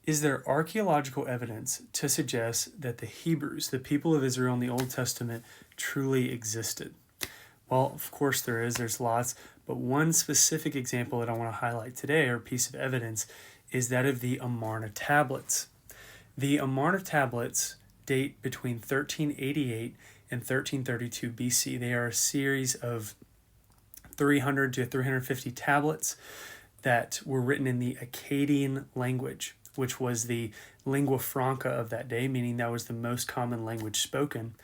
is there archaeological evidence to suggest that the Hebrews, the people of Israel in the Old Testament, truly existed? Well, of course there is. There's lots. But one specific example that I want to highlight today, or piece of evidence, is that of the Amarna tablets. The Amarna tablets date between 1388 and 1332 BC. They are a series of 300 to 350 tablets that were written in the Akkadian language, which was the lingua franca of that day, meaning that was the most common language spoken.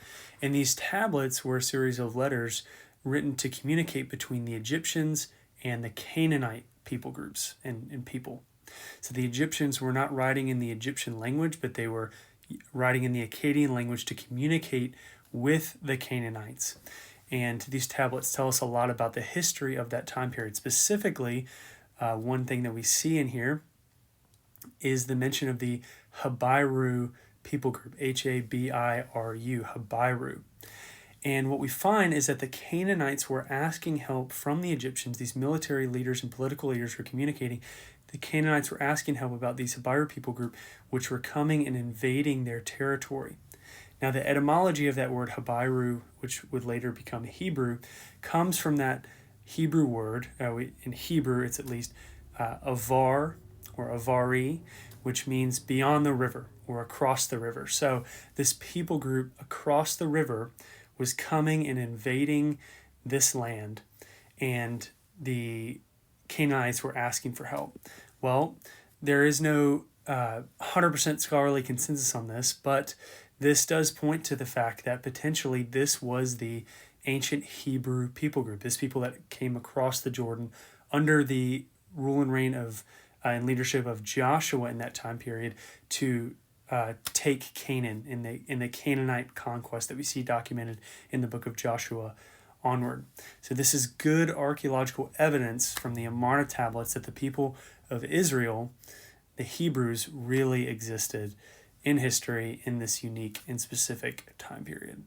And these tablets were a series of letters written to communicate between the Egyptians and the Canaanite people groups and people. So the Egyptians were not writing in the Egyptian language, but they were writing in the Akkadian language to communicate with the Canaanites. And these tablets tell us a lot about the history of that time period. Specifically, one thing that we see in here is the mention of the Habiru people group, Habiru, Habiru. And what we find is that the Canaanites were asking help from the Egyptians. These military leaders and political leaders were communicating. The Canaanites were asking help about these Habiru people group, which were coming and invading their territory. Now, the etymology of that word Habiru, which would later become Hebrew, comes from that Hebrew word. In Hebrew, it's at least avar or avari, which means beyond the river or across the river. So this people group across the river was coming and invading this land, and the Canaanites were asking for help. Well, there is no 100% scholarly consensus on this, but this does point to the fact that potentially this was the ancient Hebrew people group, this people that came across the Jordan under the rule and reign of and leadership of Joshua in that time period to take Canaan in the Canaanite conquest that we see documented in the book of Joshua onward. So this is good archaeological evidence from the Amarna tablets that the people of Israel, the Hebrews, really existed in history in this unique and specific time period.